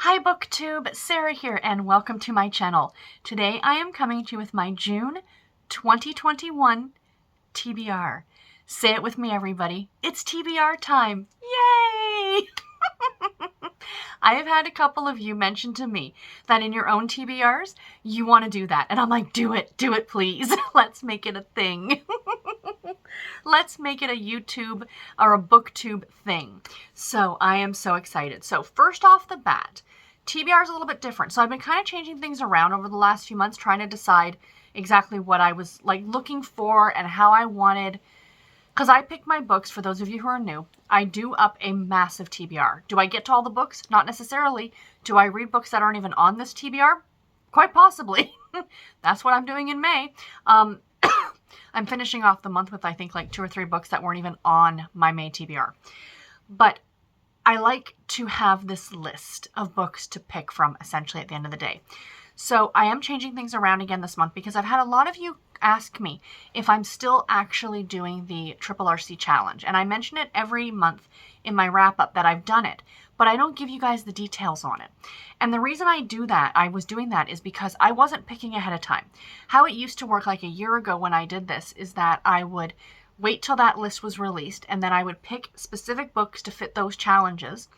Hi BookTube, Sarah here and welcome to my channel. Today I am coming to you with my June 2021 TBR. Say it with me everybody, it's TBR time! Yay! I have had a couple of you mention to me that in your own TBRs, you want to do that. And I'm like, do it please. Let's make it a thing. Let's make it a YouTube or a BookTube thing. So I am so excited. So first off the bat, TBR is a little bit different. So I've been kind of changing things around over the last few months, trying to decide exactly what I was like looking for and how I wanted, because I pick my books, for those of you who are new, I do up a massive TBR. Do I get to all the books? Not necessarily. Do I read books that aren't even on this TBR? Quite possibly. That's what I'm doing in May. I'm finishing off the month with, I think, like 2 or 3 books that weren't even on my May TBR. But I like to have this list of books to pick from, essentially, at the end of the day. So I am changing things around again this month because I've had a lot of you ask me if I'm still actually doing the Triple RC challenge. And I mention it every month in my wrap-up that I've done it, but I don't give you guys the details on it. And the reason I was doing that is because I wasn't picking ahead of time. How it used to work like a year ago when I did this is that I would wait till that list was released, and then I would pick specific books to fit those challenges.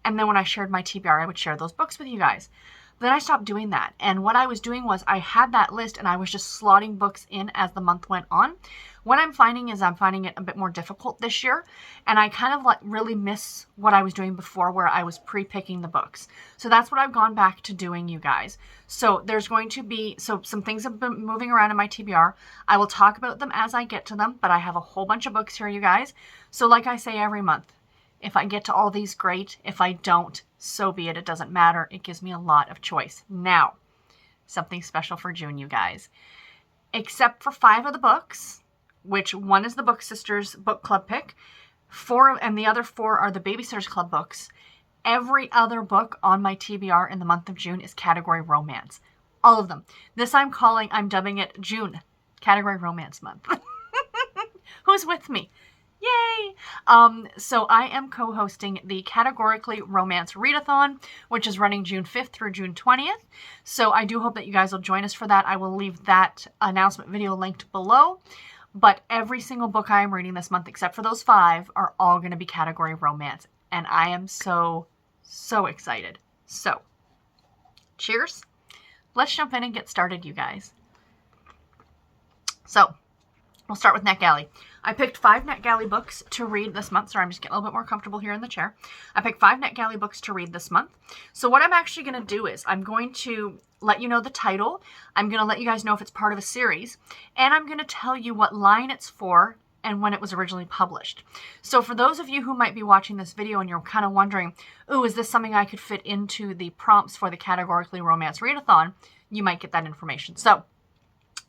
And then when I shared my TBR, I would share those books with you guys. Then I stopped doing that. And what I was doing was I had that list and I was just slotting books in as the month went on. What I'm finding is I'm finding it a bit more difficult this year. And I kind of like really miss what I was doing before where I was pre-picking the books. So that's what I've gone back to doing, you guys. So there's going to be, some things have been moving around in my TBR. I will talk about them as I get to them, but I have a whole bunch of books here, you guys. So like I say every month, if I get to all these, great. If I don't, so be it. It doesn't matter. It gives me a lot of choice. Now, something special for June, you guys. Except for 5 of the books, which one is the Book Sisters Book Club pick, 4 and the other 4 are the Babysitters Club books. Every other book on my TBR in the month of June is category romance. All of them. This I'm dubbing it June Category Romance Month. Who's with me? Yay! So I am co-hosting the Categorically Romance Readathon, which is running June 5th through June 20th. So I do hope that you guys will join us for that. I will leave that announcement video linked below. But every single book I am reading this month, except for those 5, are all going to be category romance. And I am so excited. So, cheers. Let's jump in and get started, you guys. So, we'll start with NetGalley. I picked 5 NetGalley books to read this month. Sorry, I'm just getting a little bit more comfortable here in the chair. I picked 5 NetGalley books to read this month. So what I'm actually going to do is I'm going to let you know the title. I'm going to let you guys know if it's part of a series. And I'm going to tell you what line it's for and when it was originally published. So for those of you who might be watching this video and you're kind of wondering, ooh, is this something I could fit into the prompts for the Categorically Romance Readathon? You might get that information. So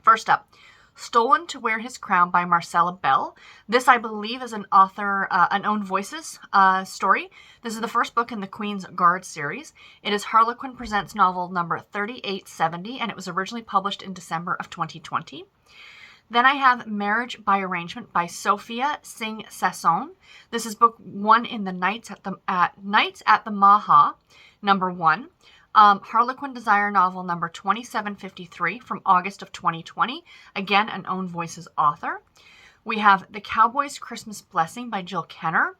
first up, Stolen to Wear His Crown by Marcella Bell. This, I believe, is an author, an Own Voices story. This is the first book in the Queen's Guard series. It is Harlequin Presents novel number 3870, and it was originally published in December of 2020. Then I have Marriage by Arrangement by Sophia Singh Sasson. This is book 1 in the Nights at the Maha, number 1. Harlequin Desire novel number 2753 from August of 2020. Again, an Own Voices author. We have The Cowboy's Christmas Blessing by Jill Kemner,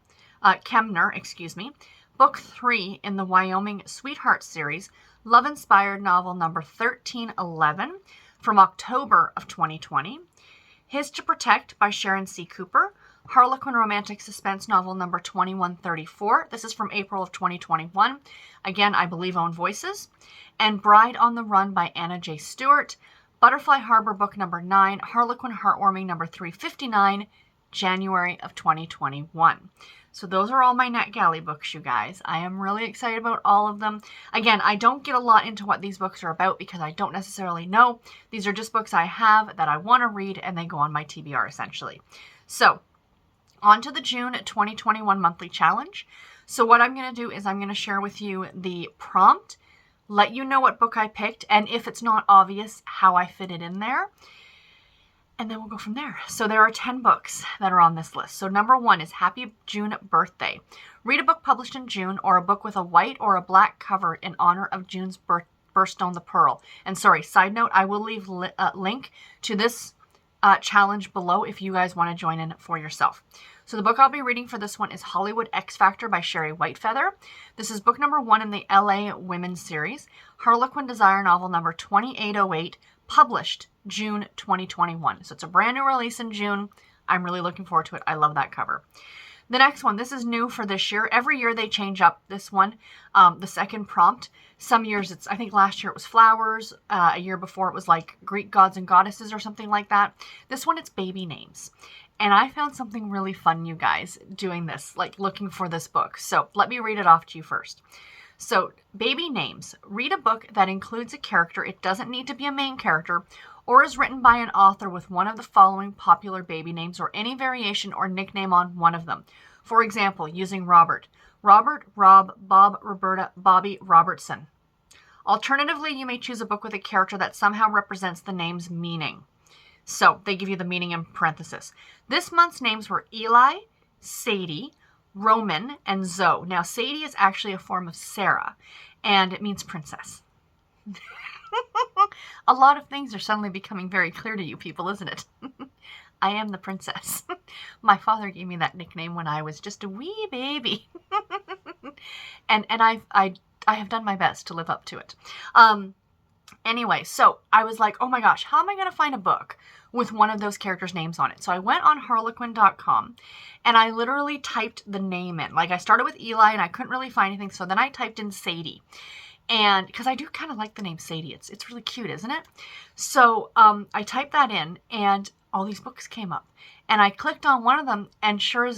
Book 3 in the Wyoming Sweetheart series. Love-inspired novel number 1311 from October of 2020. His to Protect by Sharon C. Cooper. Harlequin Romantic Suspense novel number 2134. This is from April of 2021. Again, I believe Own Voices. And Bride on the Run by Anna J. Stewart. Butterfly Harbor book number 9. Harlequin Heartwarming number 359. January of 2021. So those are all my NetGalley books, you guys. I am really excited about all of them. Again, I don't get a lot into what these books are about because I don't necessarily know. These are just books I have that I want to read and they go on my TBR essentially. So, on to the June 2021 monthly challenge. So what I'm going to do is I'm going to share with you the prompt, let you know what book I picked, and if it's not obvious, how I fit it in there. And then we'll go from there. So there are 10 books that are on this list. So number 1 is Happy June Birthday. Read a book published in June or a book with a white or a black cover in honor of June's birthstone, the pearl. And sorry, side note, I will leave a link to this challenge below if you guys want to join in for yourself. So the book I'll be reading for this one is Hollywood X Factor by Sherry Whitefeather. This is book number 1 in the LA Women series. Harlequin Desire novel number 2808, published June 2021. So it's a brand new release in June. I'm really looking forward to it. I love that cover. The next one, this is new for this year. Every year they change up this one, the second prompt. Some years I think last year it was flowers. A year before it was like Greek gods and goddesses or something like that. This one, it's baby names. And I found something really fun, you guys, doing this, like looking for this book. So let me read it off to you first. So, baby names. Read a book that includes a character. It doesn't need to be a main character, or is written by an author with one of the following popular baby names or any variation or nickname on one of them. For example, using Robert. Robert, Rob, Bob, Roberta, Bobby, Robertson. Alternatively, you may choose a book with a character that somehow represents the name's meaning. So, they give you the meaning in parenthesis. This month's names were Eli, Sadie, Roman, and Zoe. Now, Sadie is actually a form of Sarah, and it means princess. A lot of things are suddenly becoming very clear to you people, isn't it? I am the princess. My father gave me that nickname when I was just a wee baby. and I have done my best to live up to it. Anyway, so I was like, oh my gosh, how am I going to find a book with one of those characters' names on it? So I went on harlequin.com and I literally typed the name in. Like I started with Eli and I couldn't really find anything. So then I typed in Sadie. And because I do kind of like the name Sadie. It's really cute, isn't it? So I typed that in and all these books came up. And I clicked on one of them and sure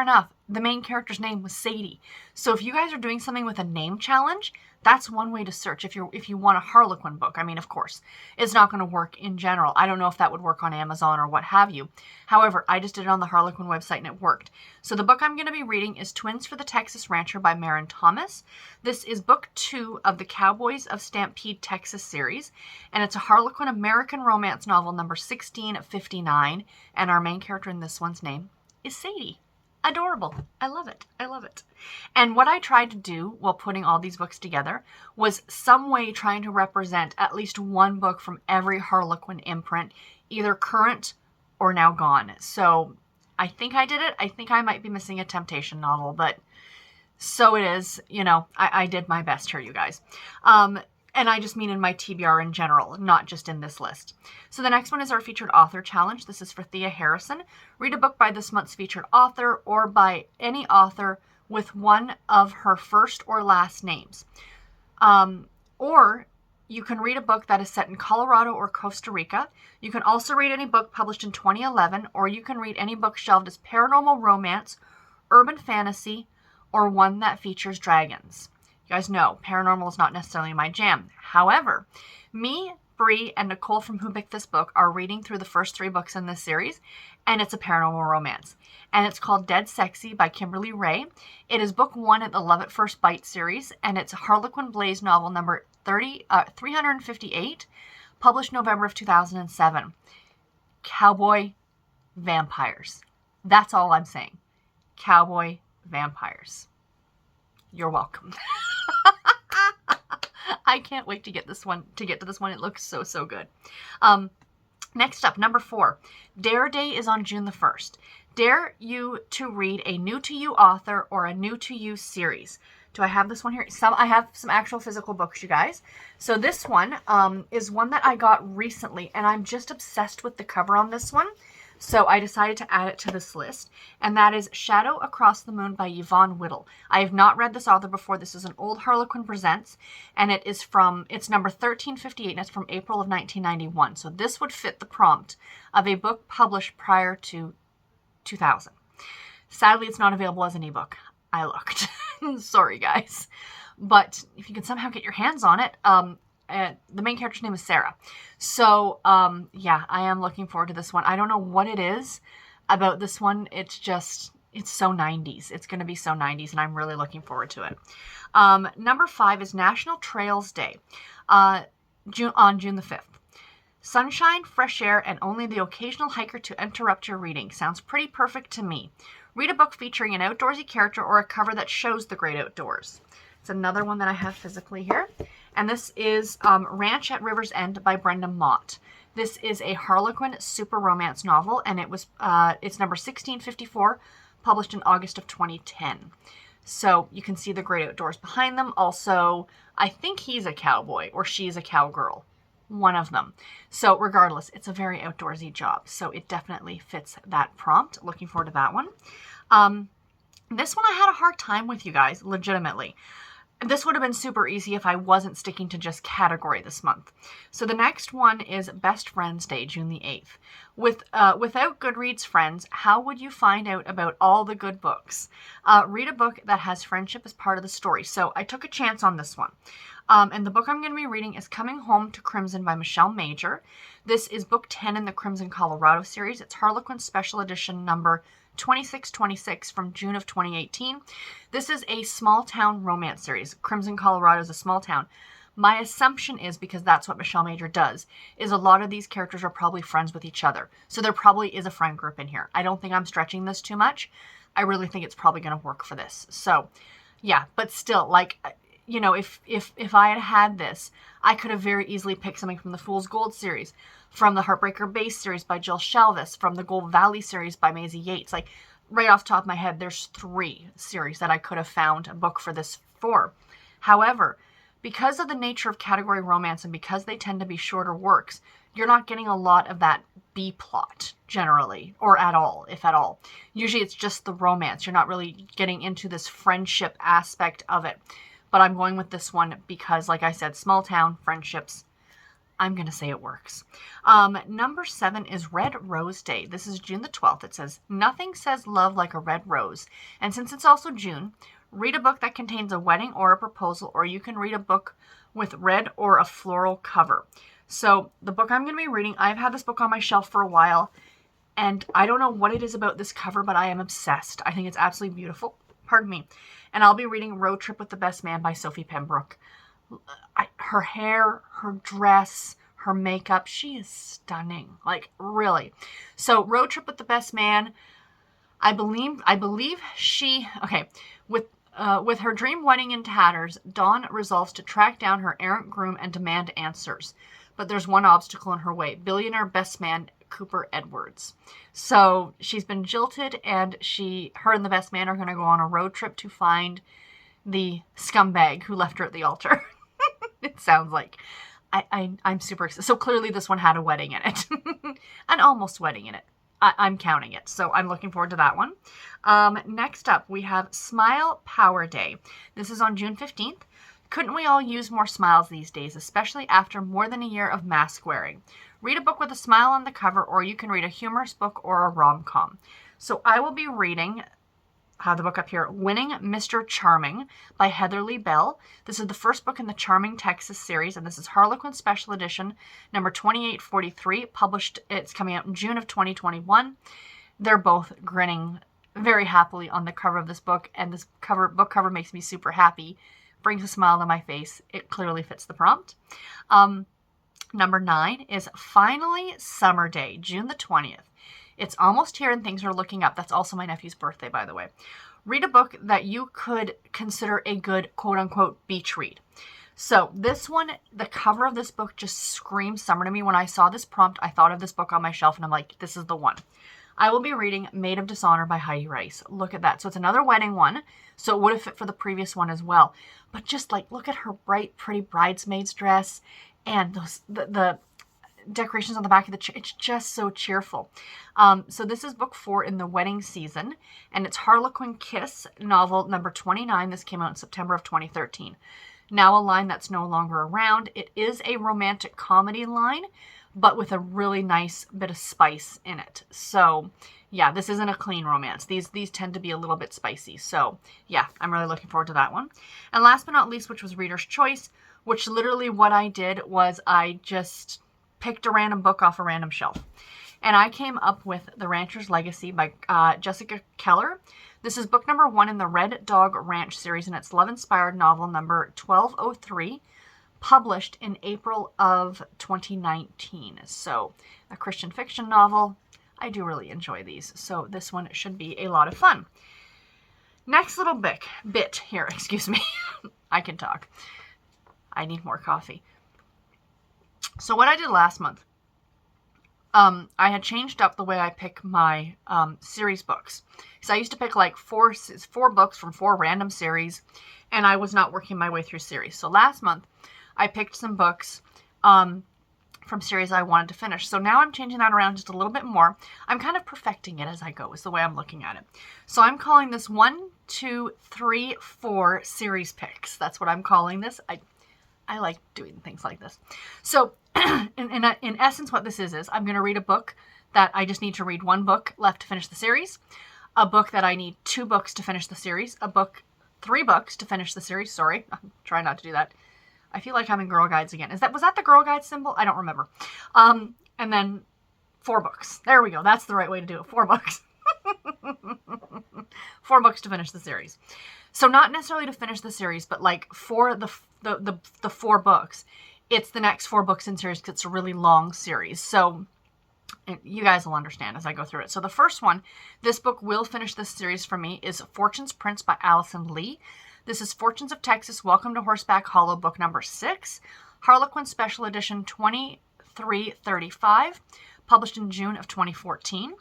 enough, the main character's name was Sadie. So if you guys are doing something with a name challenge, that's one way to search if you want a Harlequin book. I mean, of course, it's not going to work in general. I don't know if that would work on Amazon or what have you. However, I just did it on the Harlequin website and it worked. So the book I'm going to be reading is Twins for the Texas Rancher by Maren Thomas. This is book 2 of the Cowboys of Stampede, Texas series. And it's a Harlequin American romance novel number 1659. And our main character in this one's name is Sadie. Adorable. I love it. I love it. And what I tried to do while putting all these books together was some way trying to represent at least one book from every Harlequin imprint, either current or now gone. So I think I did it. I think I might be missing a Temptation novel, but so it is. You know, I did my best here, you guys. And I just mean in my TBR in general, not just in this list. So the next one is our featured author challenge. This is for Thea Harrison. Read a book by this month's featured author or by any author with one of her first or last names. Or you can read a book that is set in Colorado or Costa Rica. You can also read any book published in 2011, or you can read any book shelved as paranormal romance, urban fantasy, or one that features dragons. You guys know, paranormal is not necessarily my jam. However, me, Bree, and Nicole from Who Picked This Book are reading through the first 3 books in this series, and it's a paranormal romance. And it's called Dead Sexy by Kimberly Ray. It is book 1 in the Love at First Bite series, and it's a Harlequin Blaze novel number 358, published November of 2007. Cowboy vampires. That's all I'm saying. Cowboy vampires. You're welcome. I can't wait to get to this one. It looks so good. Next up, number 4. Dare Day is on June the 1st. Dare you to read a new to you author or a new to you series. Do I have this one here? I have some actual physical books, you guys. So this one is one that I got recently, and I'm just obsessed with the cover on this one. So I decided to add it to this list, and that is Shadow Across the Moon by Yvonne Whittle. I have not read this author before. This is an Old Harlequin Presents, and it's number 1358, and it's from April of 1991. So this would fit the prompt of a book published prior to 2000. Sadly, it's not available as an ebook. I looked. Sorry, guys. But if you can somehow get your hands on it, the main character's name is Sarah. So, yeah, I am looking forward to this one. I don't know what it is about this one. It's so 90s. It's going to be so 90s, and I'm really looking forward to it. Number 5 is National Trails Day on June the 5th. Sunshine, fresh air, and only the occasional hiker to interrupt your reading. Sounds pretty perfect to me. Read a book featuring an outdoorsy character or a cover that shows the great outdoors. It's another one that I have physically here. And this is Ranch at River's End by Brenda Mott. This is a Harlequin super romance novel, and it's number 1654, published in August of 2010. So you can see the great outdoors behind them. Also, I think he's a cowboy or she's a cowgirl. One of them. So regardless, it's a very outdoorsy job. So it definitely fits that prompt. Looking forward to that one. This one I had a hard time with, you guys, legitimately. This would have been super easy if I wasn't sticking to just category this month. So the next one is Best Friends Day, June the 8th. Without Goodreads friends, how would you find out about all the good books? Read a book that has friendship as part of the story. So I took a chance on this one. And the book I'm going to be reading is Coming Home to Crimson by Michelle Major. This is book 10 in the Crimson Colorado series. It's Harlequin Special Edition number 2626 from June of 2018. This is a small town romance series. Crimson Colorado is a small town. My assumption is, because that's what Michelle Major does, is a lot of these characters are probably friends with each other. So there probably is a friend group in here. I don't think I'm stretching this too much. I really think it's probably going to work for this. So yeah, but still, like, you know, if I had had this, I could have very easily picked something from the Fool's Gold series, from the Heartbreaker Base series by Jill Shelvis, from the Gold Valley series by Maisie Yates. Like, right off the top of my head, there's 3 series that I could have found a book for this for. However, because of the nature of category romance and because they tend to be shorter works, you're not getting a lot of that B plot generally, or at all, if at all. Usually it's just the romance. You're not really getting into this friendship aspect of it. But I'm going with this one because, like I said, small town friendships, I'm going to say it works. Number 7 is Red Rose Day. This is June the 12th. It says, nothing says love like a red rose. And since it's also June, read a book that contains a wedding or a proposal, or you can read a book with red or a floral cover. So the book I'm going to be reading, I've had this book on my shelf for a while, and I don't know what it is about this cover, but I am obsessed. I think it's absolutely beautiful. Pardon me. And I'll be reading Road Trip with the Best Man by Sophie Pembroke. Her hair, her dress, her makeup, she is stunning. Like, really. So Road Trip with the Best Man, I believe she, okay, with her dream wedding in tatters, Dawn resolves to track down her errant groom and demand answers. But there's one obstacle in her way, billionaire best man Cooper Edwards. So she's been jilted, and her and the best man are going to go on a road trip to find the scumbag who left her at the altar. It sounds like. I'm super excited. So clearly this one had a wedding in it. An almost wedding in it. I'm counting it. So I'm looking forward to that one. Next up, we have Smile Power Day. This is on June 15th. Couldn't we all use more smiles these days, especially after more than a year of mask wearing? Read a book with a smile on the cover, or you can read a humorous book or a rom-com. So I will be reading, I have the book up here, Winning Mr. Charming by Heather Lee Bell. This is the first book in the Charming Texas series, and this is Harlequin Special Edition, number 2843, published, it's coming out in June of 2021. They're both grinning very happily on the cover of this book, and this book cover makes me super happy. Brings a smile to my face. It clearly fits the prompt. Number 9 is Finally Summer Day, June the 20th. It's almost here and things are looking up. That's also my nephew's birthday, by the way. Read a book that you could consider a good quote-unquote beach read. So this one, the cover of this book just screams summer to me. When I saw this prompt, I thought of this book on my shelf and I'm like, this is the one. I will be reading Maid of Dishonor by Heidi Rice. Look at that. So it's another wedding one. So it would have fit for the previous one as well. But just like, look at her bright, pretty bridesmaid's dress and the decorations on the back of the chair. It's just so cheerful. So this is book 4 in the wedding season, and it's Harlequin Kiss, novel number 29. This came out in September of 2013. Now a line that's no longer around. It is a romantic comedy line, but with a really nice bit of spice in it. So yeah, this isn't a clean romance. These tend to be a little bit spicy. So yeah, I'm really looking forward to that one. And last but not least, which was Reader's Choice, which literally what I did was I just picked a random book off a random shelf. And I came up with The Rancher's Legacy by Jessica Keller. This is book number 1 in the Red Dog Ranch series, and it's love-inspired novel number 1203, published in April of 2019. So a Christian fiction novel. I do really enjoy these. So this one should be a lot of fun. Next little bit here, excuse me. I can talk. I need more coffee. So what I did last month, I had changed up the way I pick my series books. So I used to pick like four books from 4 random series, and I was not working my way through series. So last month, I picked some books from series I wanted to finish. So now I'm changing that around just a little bit more. I'm kind of perfecting it as I go, is the way I'm looking at it. So I'm calling this 1, 2, 3, 4 series picks. That's what I'm calling this. I like doing things like this. So in essence, what this is I'm going to read a book that I just need to read 1 book left to finish the series, a book that I need 2 books to finish the series, 3 books to finish the series. Sorry, I'm trying not to do that. I feel like I'm in Girl Guides again. Was that the Girl Guide symbol? I don't remember. And then 4 books. There we go. That's the right way to do it. 4 books. 4 books to finish the series. So not necessarily to finish the series, but like for the 4 books, it's the next 4 books in series because it's a really long series. So you guys will understand as I go through it. So the first one, this book will finish this series for me, is Fortune's Prince by Allison Lee. This is Fortunes of Texas, Welcome to Horseback Hollow, book number 6, Harlequin Special Edition 2335, published in June of 2014.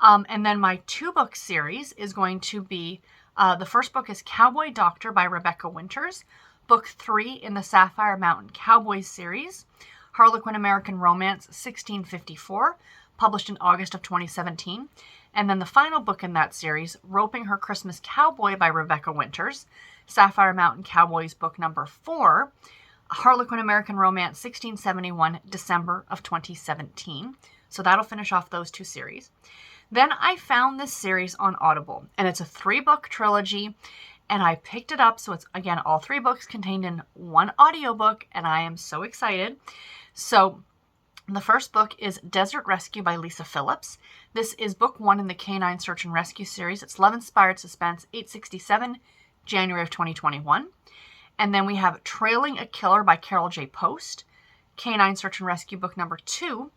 And then my 2-book series is going to be, the first book is Cowboy Doctor by Rebecca Winters, book 3 in the Sapphire Mountain Cowboys series, Harlequin American Romance 1654, published in August of 2017. And then the final book in that series, Roping Her Christmas Cowboy by Rebecca Winters, Sapphire Mountain Cowboys, book number 4, Harlequin American Romance 1671, December of 2017. So that'll finish off those 2 series. Then I found this series on Audible, and it's a 3-book trilogy, and I picked it up. So it's, again, all 3 books contained in 1 audiobook, and I am so excited. So the first book is Desert Rescue by Lisa Phillips. This is book 1 in the Canine Search and Rescue series. It's Love Inspired Suspense, 867, January of 2021. And then we have Trailing a Killer by Carol J. Post, Canine Search and Rescue, book number 2,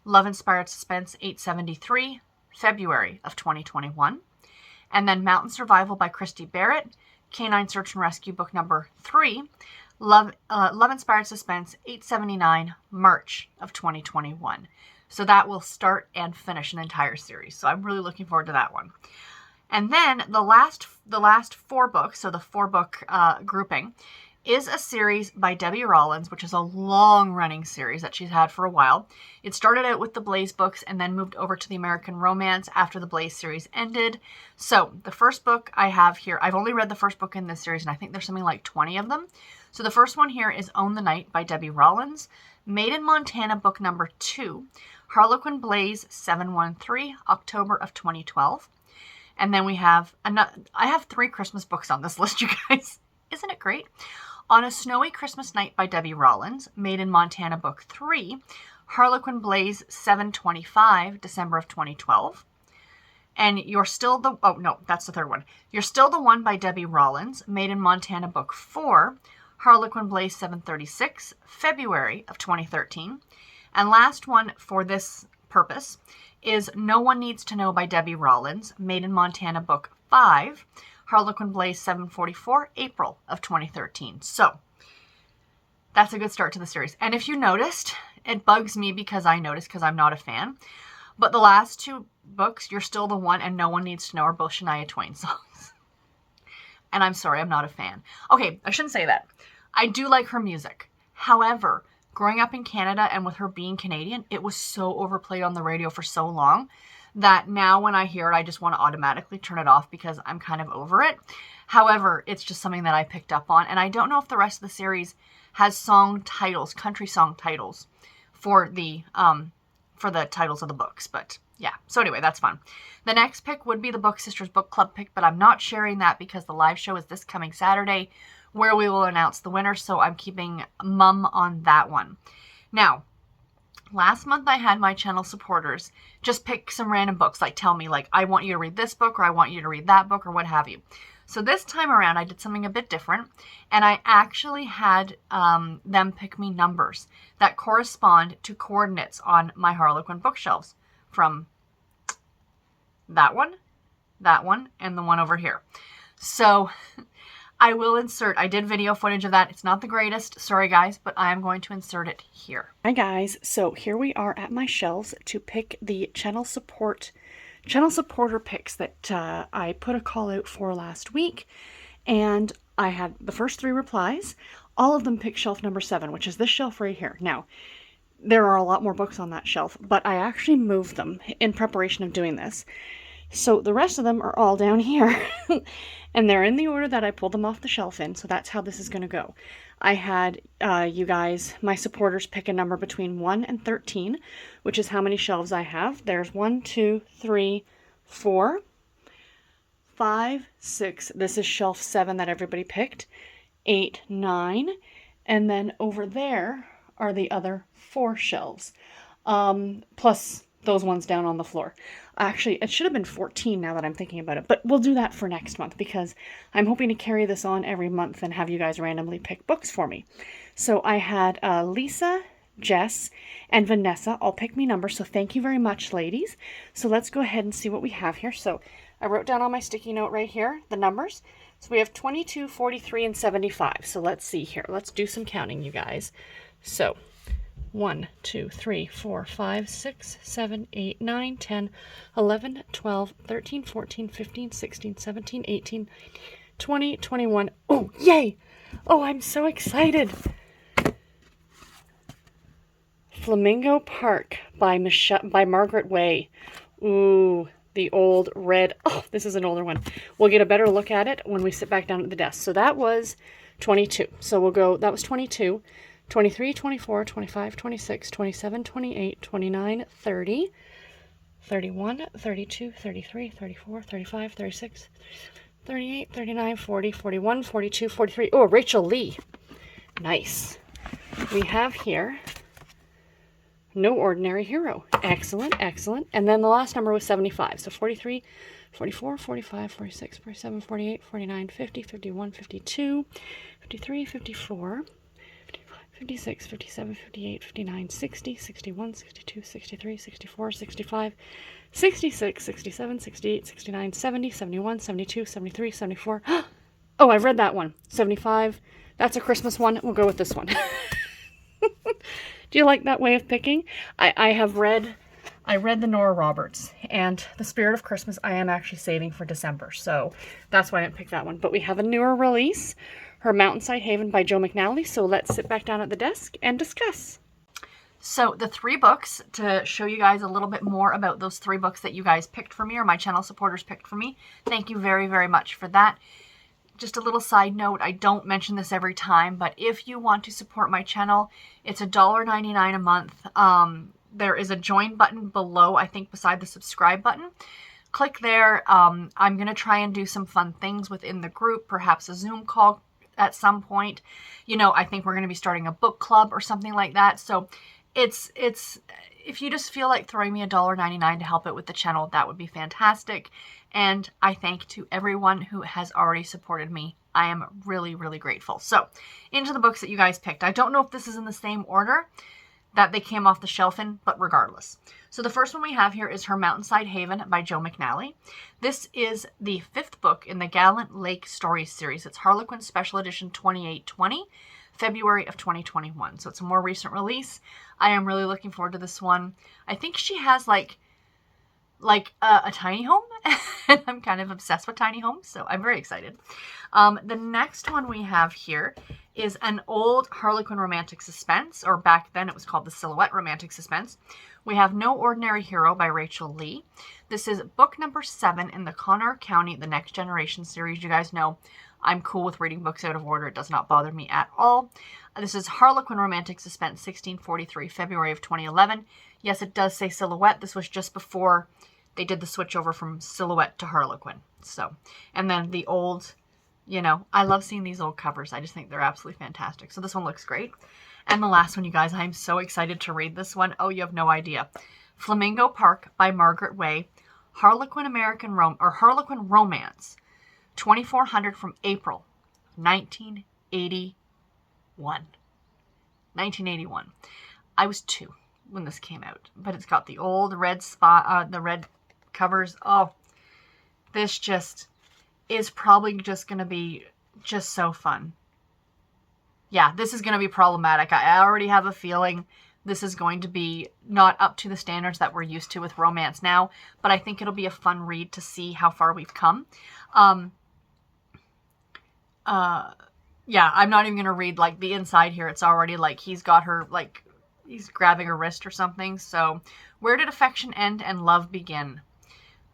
Love Inspired Suspense, 873, February of 2021. And then Mountain Survival by Christy Barrett, Canine Search and Rescue, book number 3, Love Inspired Suspense, 879, March of 2021. So that will start and finish an entire series. So I'm really looking forward to that one. And then the last 4 books, so the 4-book grouping, is a series by Debbie Rollins, which is a long-running series that she's had for a while. It started out with the Blaze books and then moved over to the American Romance after the Blaze series ended. So the first book I have here, I've only read the first book in this series, and I think there's something like 20 of them. So the first one here is Own the Night by Debbie Rollins, Made in Montana, book number 2, Harlequin Blaze 713, October of 2012. And then we have, I have 3 Christmas books on this list, you guys. Isn't it great? On a Snowy Christmas Night by Debbie Rollins, Made in Montana, book 3, Harlequin Blaze 725, December of 2012. And You're Still the, oh no, that's the third one. You're Still the One by Debbie Rollins, Made in Montana, book 4, Harlequin Blaze 736, February of 2013. And last one for this purpose is No One Needs to Know by Debbie Rollins, Made in Montana, book 5, Harlequin Blaze 744, April of 2013. So that's a good start to the series. And if you noticed, it bugs me because I noticed because I'm not a fan. But the last 2 books, You're Still the One and No One Needs to Know, are both Shania Twain songs. And I'm sorry, I'm not a fan. Okay, I shouldn't say that. I do like her music. However, growing up in Canada and with her being Canadian, it was so overplayed on the radio for so long that now when I hear it, I just want to automatically turn it off because I'm kind of over it. However, it's just something that I picked up on. And I don't know if the rest of the series has song titles, country song titles for the titles of the books. But yeah, so anyway, that's fun. The next pick would be the Book Sisters Book Club pick, but I'm not sharing that because the live show is this coming Saturday where we will announce the winner. So I'm keeping mum on that one. Now, last month I had my channel supporters just pick some random books, like tell me like, I want you to read this book or I want you to read that book or what have you. So this time around, I did something a bit different, and I actually had them pick me numbers that correspond to coordinates on my Harlequin bookshelves from that one, and the one over here. So I will insert, I did video footage of that. It's not the greatest, sorry guys, but I am going to insert it here. Hi guys, so here we are at my shelves to pick the channel supporter picks that I put a call out for last week, and I had the first 3 replies. All of them picked shelf number 7, which is this shelf right here. Now, there are a lot more books on that shelf, but I actually moved them in preparation of doing this. So the rest of them are all down here. And they're in the order that I pulled them off the shelf in, so that's how this is going to go. I had you guys, my supporters, pick a number between 1 and 13, which is how many shelves I have. There's 1, 2, 3, 4, 5, 6. This is shelf 7 that everybody picked. 8, 9. And then over there are the other 4 shelves. Plus those ones down on the floor. Actually, it should have been 14 now that I'm thinking about it, but we'll do that for next month because I'm hoping to carry this on every month and have you guys randomly pick books for me. So I had Lisa, Jess, and Vanessa all pick me numbers, so thank you very much, ladies. So let's go ahead and see what we have here. So I wrote down on my sticky note right here the numbers. So we have 22, 43, and 75. So let's see here. Let's do some counting, you guys. So 1, 2, 3, 4, 5, 6, 7, 8, 9, 10, 11, 12, 13, 14, 15, 16, 17, 18, 20, 21. Oh, yay! Oh, I'm so excited. Flamingo Park by Margaret Way. Ooh, the old red. Oh, this is an older one. We'll get a better look at it when we sit back down at the desk. So that was 22. So we'll go, that was 22. 23, 24, 25, 26, 27, 28, 29, 30, 31, 32, 33, 34, 35, 36, 38, 39, 40, 41, 42, 43. Oh, Rachel Lee. Nice. We have here No Ordinary Hero. Excellent, excellent. And then the last number was 75. So 43, 44, 45, 46, 47, 48, 49, 50, 51, 52, 53, 54, 56, 57, 58, 59, 60, 61, 62, 63, 64, 65, 66, 67, 68, 69, 70, 71, 72, 73, 74. Oh, I've read that one. 75. That's a Christmas one. We'll go with this one. Do you like that way of picking? I read the Nora Roberts, and The Spirit of Christmas I am actually saving for December, so that's why I didn't pick that one. But we have a newer release, Her Mountainside Haven by Joe McNally, so let's sit back down at the desk and discuss. So the 3 books, to show you guys a little bit more about those 3 books that you guys picked for me, or my channel supporters picked for me, thank you very, very much for that. Just a little side note, I don't mention this every time, but if you want to support my channel, it's $1.99 a month. There is a join button below, I think beside the subscribe button. Click there. I'm going to try and do some fun things within the group, perhaps a Zoom call at some point. You know, I think we're going to be starting a book club or something like that. So it's if you just feel like throwing me $1.99 to help it with the channel, that would be fantastic. And I thank to everyone who has already supported me. I am really, really grateful. So into the books that you guys picked. I don't know if this is in the same order that they came off the shelf in, but regardless. So the first one we have here is Her Mountainside Haven by Joe McNally. This is the 5th book in the Gallant Lake Stories series. It's Harlequin Special Edition 2820, February of 2021. So it's a more recent release. I am really looking forward to this one. I think she has like a tiny home, and I'm kind of obsessed with tiny homes, so I'm very excited. The next one we have here is an old Harlequin romantic suspense, or back then it was called the Silhouette Romantic Suspense. We have No Ordinary Hero by Rachel Lee. This is book number 7 in the Connor County The Next Generation series. You guys know I'm cool with reading books out of order. It does not bother me at all. This is Harlequin Romantic Suspense 1643, February of 2011. Yes, it does say Silhouette. This was just before they did the switch over from Silhouette to Harlequin. So, and then the old, you know, I love seeing these old covers. I just think they're absolutely fantastic. So this one looks great. And the last one, you guys, I'm so excited to read this one. Oh, you have no idea. Flamingo Park by Margaret Way. Harlequin Harlequin Romance 2400 from April 1981. 1981. I was 2 when this came out, but it's got the old red the red covers. Oh, this just is probably just going to be just so fun. Yeah, this is going to be problematic. I already have a feeling this is going to be not up to the standards that we're used to with romance now, but I think it'll be a fun read to see how far we've come. Yeah, I'm not even going to read, like, the inside here. It's already, like, he's got her, like, he's grabbing her wrist or something. So, where did affection end and love begin?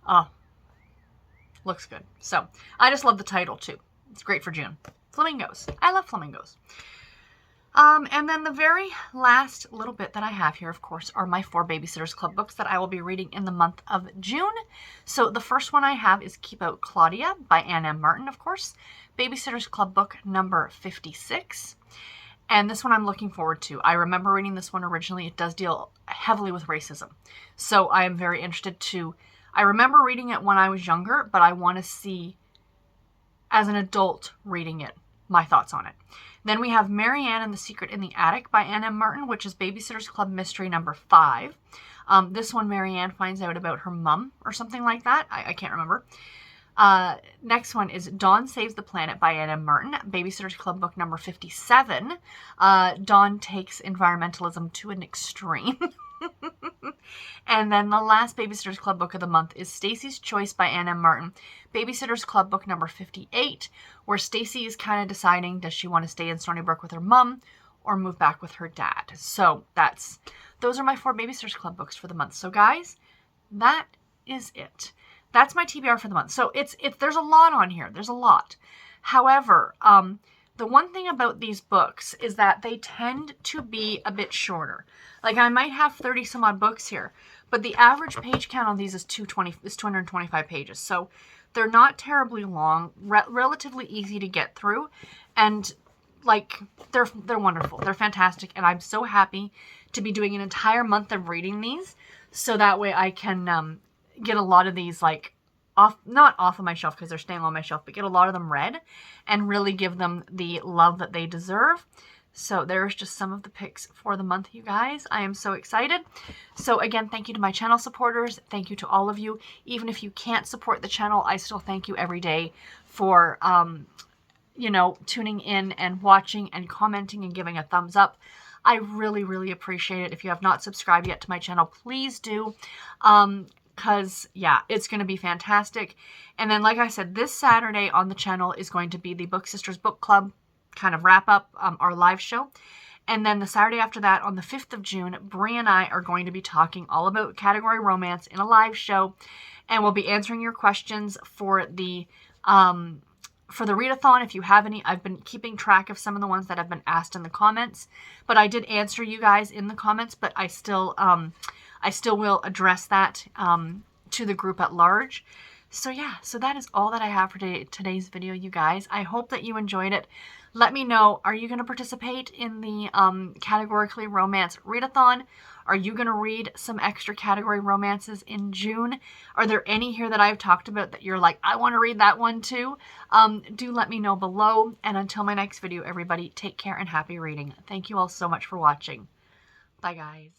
Oh, looks good. So, I just love the title, too. It's great for June. Flamingos. I love flamingos. And then the very last little bit that I have here, of course, are my 4 Babysitters Club books that I will be reading in the month of June. So the first one I have is Keep Out Claudia by Ann M. Martin, of course. Babysitters Club book number 56. And this one I'm looking forward to. I remember reading this one originally. It does deal heavily with racism. So I am very interested to... I remember reading it when I was younger, but I want to see, as an adult reading it, my thoughts on it. Then we have Marianne and the Secret in the Attic by Ann M. Martin, which is Babysitter's Club Mystery number 5. This one, Marianne finds out about her mum or something like that. I can't remember. Next one is Dawn Saves the Planet by Ann M. Martin, Babysitter's Club book number 57. Dawn takes environmentalism to an extreme. And then the last Babysitter's Club book of the month is Stacy's Choice by Ann M. Martin, Babysitter's Club book number 58, where Stacy is kind of deciding, does she want to stay in Stony Brook with her mom or move back with her dad? So those are my 4 Babysitter's Club books for the month. So guys, that is it. That's my TBR for the month. So there's a lot on here. There's a lot. However, the one thing about these books is that they tend to be a bit shorter. Like, I might have 30 some odd books here, but the average page count on these is 225 pages. So they're not terribly long, relatively easy to get through, and like they're wonderful. They're fantastic, and I'm so happy to be doing an entire month of reading these, so that way I can get a lot of these, like, not off of my shelf because they're staying on my shelf, but get a lot of them read and really give them the love that they deserve. So there's just some of the picks for the month, you guys. I am so excited. So again, thank you to my channel supporters. Thank you to all of you. Even if you can't support the channel, I still thank you every day for, you know, tuning in and watching and commenting and giving a thumbs up. I really, really appreciate it. If you have not subscribed yet to my channel, please do. Because, yeah, it's going to be fantastic. And then, like I said, this Saturday on the channel is going to be the Book Sisters Book Club kind of wrap up, our live show. And then the Saturday after that, on the 5th of June, Brie and I are going to be talking all about category romance in a live show. And we'll be answering your questions for the readathon, if you have any. I've been keeping track of some of the ones that have been asked in the comments. But I did answer you guys in the comments, but I still will address that to the group at large. So yeah, so that is all that I have for today's video, you guys. I hope that you enjoyed it. Let me know, are you going to participate in the Categorically Romance Readathon? Are you going to read some extra category romances in June? Are there any here that I've talked about that you're like, I want to read that one too? Do let me know below. And until my next video, everybody, take care and happy reading. Thank you all so much for watching. Bye, guys.